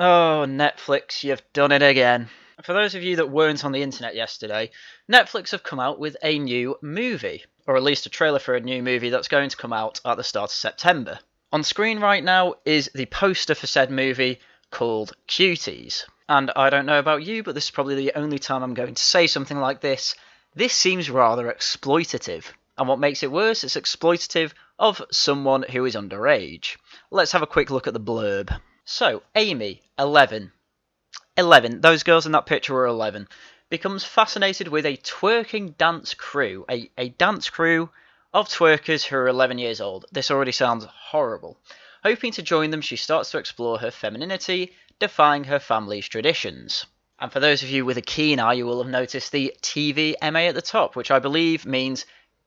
Oh, Netflix, you've done it again. For those of you that weren't on the internet yesterday, Netflix have come out with a new movie, or at least a trailer for a new movie that's going to come out at the start of September. On screen right now is the poster for said movie called Cuties. And I don't know about you, but this is probably the only time I'm going to say something like this. This seems rather exploitative. And what makes it worse, it's exploitative of someone who is underage. Let's have a quick look at the blurb. So, Amy, 11. 11, those girls in that picture were 11. Becomes fascinated with a twerking dance crew. A dance crew of twerkers who are 11 years old. This already sounds horrible. Hoping to join them, she starts to explore her femininity, defying her family's traditions. And for those of you with a keen eye, you will have noticed the TVMA at the top, which I believe means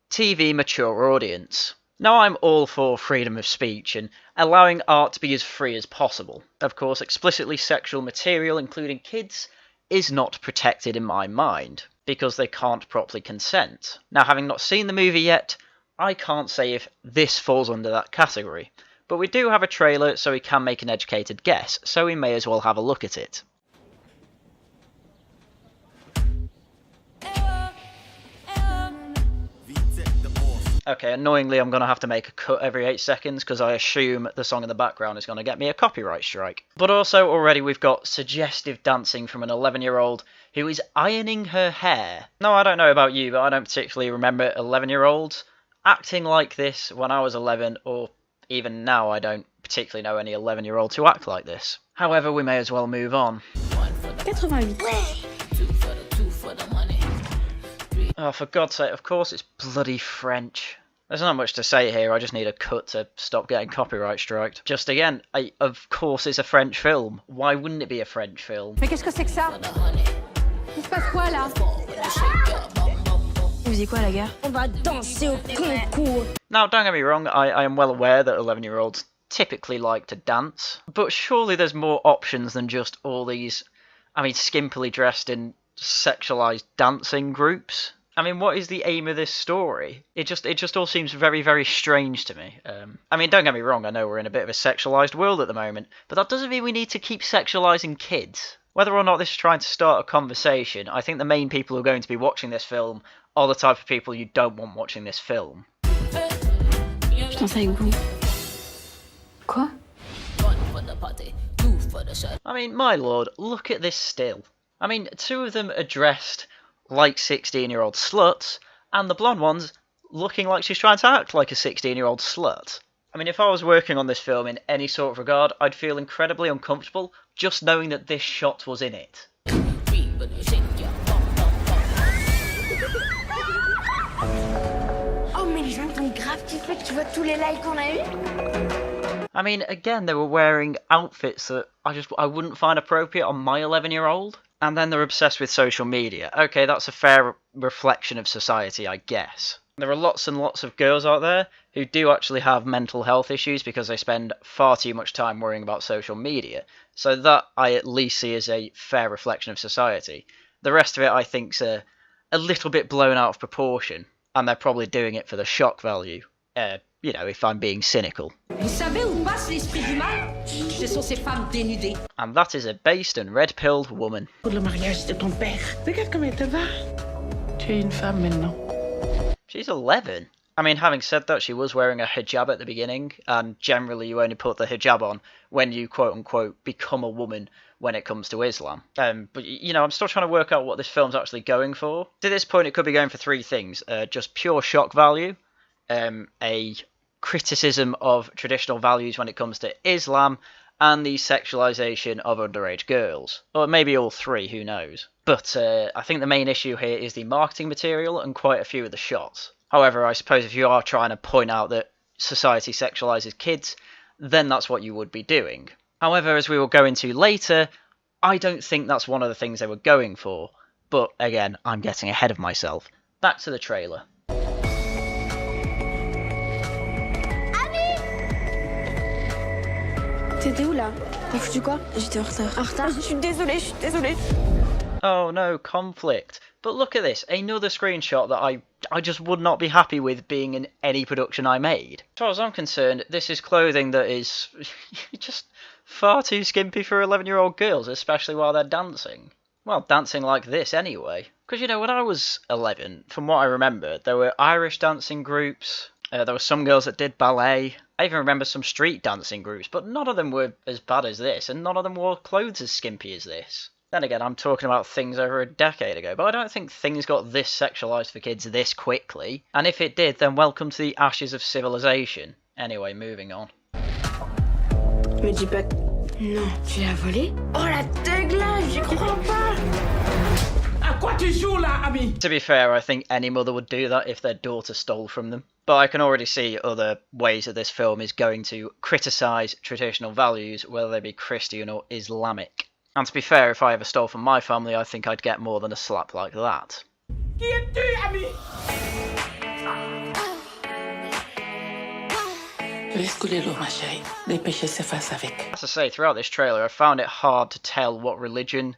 TV Mature Audience. Now, I'm all for freedom of speech and allowing art to be as free as possible. Of course, explicitly sexual material, including kids, is not protected in my mind, because they can't properly consent. Now, having not seen the movie yet, I can't say if this falls under that category. But we do have a trailer, so we can make an educated guess, so we may as well have a look at it. Okay, annoyingly, I'm going to have to make a cut every 8 seconds because I assume the song in the background is going to get me a copyright strike. But also, already we've got suggestive dancing from an 11-year-old who is ironing her hair. No, I don't know about you, but I don't particularly remember 11-year-olds acting like this when I was 11, or even now I don't particularly know any 11-year-olds who act like this. However, we may as well move on. 88. Oh, for God's sake, of course it's bloody French. There's not much to say here, I just need a cut to stop getting copyright striked. Just again, of course it's a French film. Why wouldn't it be a French film? Mais qu'est-ce que c'est que ça? Il se passe quoi là? Vous faisiez quoi la guerre? On va danser au concours. Now, don't get me wrong, I am well aware that 11-year-olds typically like to dance, but surely there's more options than just all these, skimpily dressed in sexualized dancing groups. What is the aim of this story? It just all seems very, very strange to me. Don't get me wrong, I know we're in a bit of a sexualized world at the moment, but that doesn't mean we need to keep sexualizing kids. Whether or not this is trying to start a conversation, I think the main people who are going to be watching this film are the type of people you don't want watching this film. Je danse avec vous. Quoi? My lord, look at this still. Two of them are dressed like 16-year-old sluts, and the blonde one's looking like she's trying to act like a 16-year-old slut. If I was working on this film in any sort of regard, I'd feel incredibly uncomfortable just knowing that this shot was in it. Oh mais les gens t'ont grave kiffé que tu vois tous les likes qu'on a eu. Again, they were wearing outfits that I wouldn't find appropriate on my 11-year-old. And then they're obsessed with social media. Okay, that's a fair reflection of society, I guess. There are lots and lots of girls out there who do actually have mental health issues because they spend far too much time worrying about social media. So that I at least see as a fair reflection of society. The rest of it I think's a little bit blown out of proportion. And they're probably doing it for the shock value. If I'm being cynical. Vous savez où passe l'esprit du mal? Ce sont ces femmes dénudées. And that is a based and red-pilled woman. Pour le mariage de ton père. Regarde comme elle te va. Tu es une femme maintenant. She's 11. Having said that, she was wearing a hijab at the beginning, and generally you only put the hijab on when you quote-unquote become a woman when it comes to Islam. But I'm still trying to work out what this film's actually going for. To this point, it could be going for three things. Just pure shock value, a criticism of traditional values when it comes to Islam, and the sexualization of underage girls. Or maybe all three, who knows. But I think the main issue here is the marketing material and quite a few of the shots. However, I suppose if you are trying to point out that society sexualizes kids, then that's what you would be doing. However, as we will go into later, I don't think that's one of the things they were going for. But again, I'm getting ahead of myself. Back to the trailer. T'étais où là? T'as foutu quoi? J'étais en retard. En retard? Je suis désolée. Oh no, conflict. But look at this, another screenshot that I just would not be happy with being in any production I made. As far as I'm concerned, this is clothing that is just far too skimpy for 11-year-old girls, especially while they're dancing. Well, dancing like this anyway. Because, you know, when I was 11, from what I remember, there were Irish dancing groups, there were some girls that did ballet. I even remember some street dancing groups, but none of them were as bad as this, and none of them wore clothes as skimpy as this. Then again, I'm talking about things over a decade ago, but I don't think things got this sexualised for kids this quickly. And if it did, then welcome to the ashes of civilization. Anyway, moving on. Me dis pas... Non, tu l'as volé? Oh la teugla, j'y crois pas! À quoi tu joues là, ami? To be fair, I think any mother would do that if their daughter stole from them. But I can already see other ways that this film is going to criticise traditional values, whether they be Christian or Islamic. And to be fair, if I ever stole from my family, I think I'd get more than a slap like that. Qui es-tu, ami? Laisse couler l'eau, ma chérie. Les péchés s'effacent avec. As I say, throughout this trailer, I found it hard to tell what religion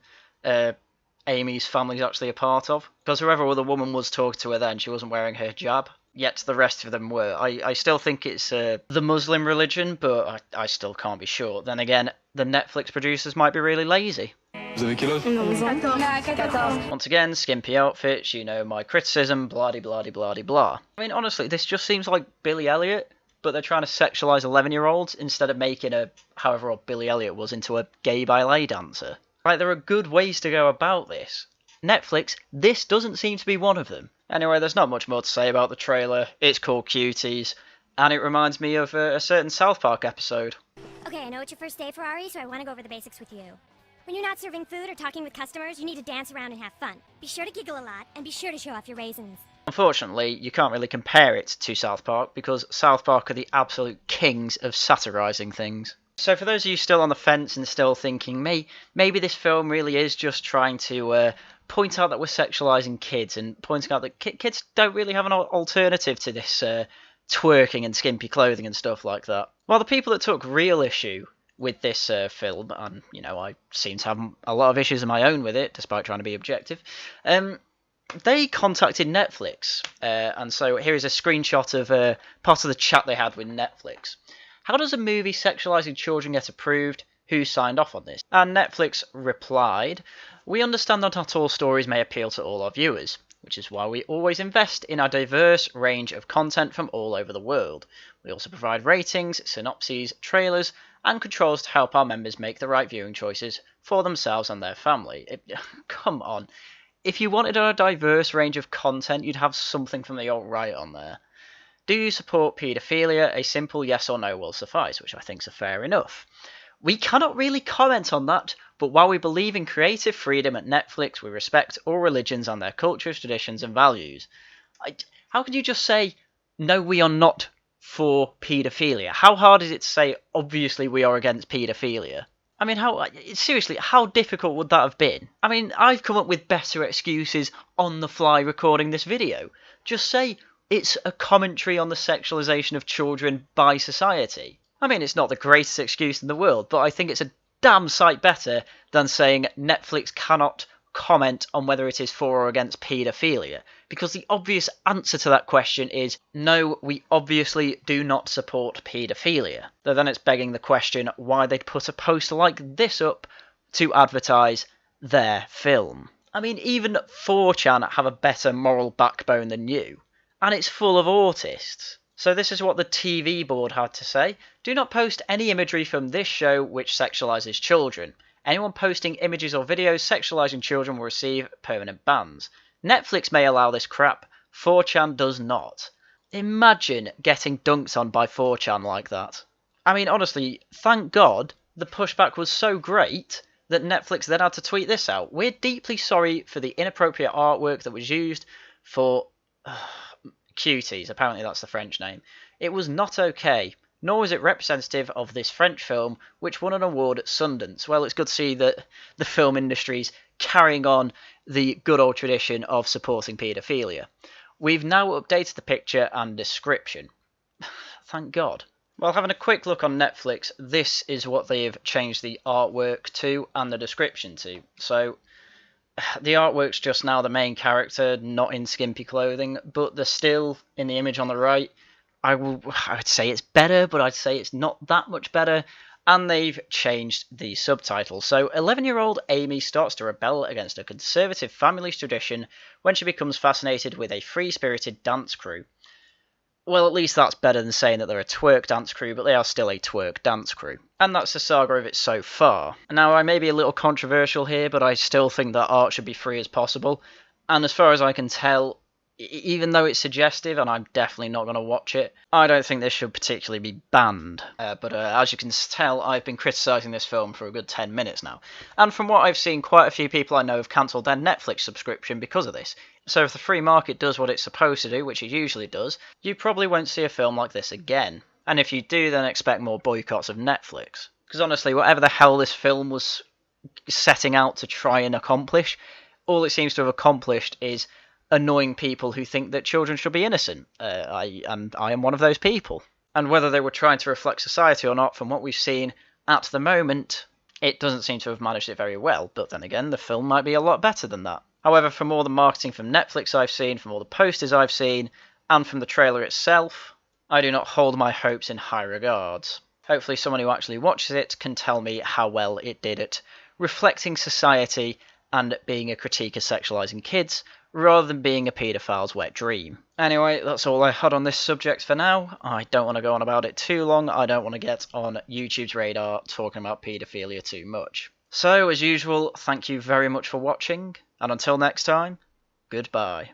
Amy's family's actually a part of. Because whoever other woman was talking to her then, she wasn't wearing her hijab. Yet the rest of them were. I still think it's the Muslim religion, but I still can't be sure. Then again, the Netflix producers might be really lazy. Vous avez quel âge? Once again, skimpy outfits, you know, my criticism, blah-de-blah-de-blah-de-blah. I mean, honestly, this just seems like Billy Elliot, but they're trying to sexualise 11-year-olds instead of making however old Billy Elliot was, into a gay ballet dancer. Like, there are good ways to go about this. Netflix, this doesn't seem to be one of them. Anyway, there's not much more to say about the trailer. It's called Cuties, and it reminds me of a certain South Park episode. Okay, I know it's your first day, Ferrari, so I want to go over the basics with you. When you're not serving food or talking with customers, you need to dance around and have fun. Be sure to giggle a lot, and be sure to show off your raisins. Unfortunately, you can't really compare it to South Park, because South Park are the absolute kings of satirising things. So for those of you still on the fence and still thinking, maybe this film really is just trying to point out that we're sexualising kids, and pointing out that kids don't really have an alternative to this twerking and skimpy clothing and stuff like that. Well, the people that took real issue with this film, and, you know, I seem to have a lot of issues of my own with it, despite trying to be objective, they contacted Netflix, and so here is a screenshot of part of the chat they had with Netflix. How does a movie sexualising children get approved? Who signed off on this? And Netflix replied, "We understand that not all stories may appeal to all our viewers, which is why we always invest in a diverse range of content from all over the world. We also provide ratings, synopses, trailers, and controls to help our members make the right viewing choices for themselves and their family." Come on. If you wanted a diverse range of content, you'd have something from the alt-right on there. Do you support paedophilia? A simple yes or no will suffice, which I think is fair enough. We cannot really comment on that, but while we believe in creative freedom at Netflix, we respect all religions and their cultures, traditions, and values. How could you just say, no, we are not for paedophilia? How hard is it to say, obviously we are against paedophilia? I mean, seriously, how difficult would that have been? I mean, I've come up with better excuses on the fly recording this video. Just say, it's a commentary on the sexualisation of children by society. I mean, it's not the greatest excuse in the world, but I think it's a damn sight better than saying Netflix cannot comment on whether it is for or against paedophilia, because the obvious answer to that question is, no, we obviously do not support paedophilia. Though then it's begging the question why they'd put a poster like this up to advertise their film. I mean, even 4chan have a better moral backbone than you. And it's full of autists. So this is what the TV board had to say. Do not post any imagery from this show which sexualises children. Anyone posting images or videos sexualising children will receive permanent bans. Netflix may allow this crap. 4chan does not. Imagine getting dunked on by 4chan like that. I mean, honestly, thank God the pushback was so great that Netflix then had to tweet this out. We're deeply sorry for the inappropriate artwork that was used for... Cuties, apparently that's the French name. It was not okay, nor was it representative of this French film, which won an award at Sundance. Well, it's good to see that the film industry's carrying on the good old tradition of supporting paedophilia. We've now updated the picture and description. Thank God. Well, having a quick look on Netflix, this is what they've changed the artwork to and the description to. So, the artwork's just now the main character, not in skimpy clothing, but they're still in the image on the right. I would say it's better, but I'd say it's not that much better. and they've changed the subtitle. So 11-year-old Amy starts to rebel against a conservative family's tradition when she becomes fascinated with a free-spirited dance crew. Well, at least that's better than saying that they're a twerk dance crew, but they are still a twerk dance crew. And that's the saga of it so far. Now, I may be a little controversial here, but I still think that art should be free as possible. And as far as I can tell, even though it's suggestive, and I'm definitely not going to watch it, I don't think this should particularly be banned. But as you can tell, I've been criticising this film for a good 10 minutes now. And from what I've seen, quite a few people I know have cancelled their Netflix subscription because of this. So if the free market does what it's supposed to do, which it usually does, you probably won't see a film like this again. And if you do, then expect more boycotts of Netflix. Because honestly, whatever the hell this film was setting out to try and accomplish, all it seems to have accomplished is annoying people who think that children should be innocent. I am one of those people. And whether they were trying to reflect society or not, from what we've seen at the moment, it doesn't seem to have managed it very well. But then again, the film might be a lot better than that. However, from all the marketing from Netflix I've seen, from all the posters I've seen, and from the trailer itself, I do not hold my hopes in high regards. Hopefully someone who actually watches it can tell me how well it did at reflecting society and being a critique of sexualising kids, rather than being a paedophile's wet dream. Anyway, that's all I had on this subject for now. I don't want to go on about it too long. I don't want to get on YouTube's radar talking about paedophilia too much. So, as usual, thank you very much for watching, and until next time, goodbye.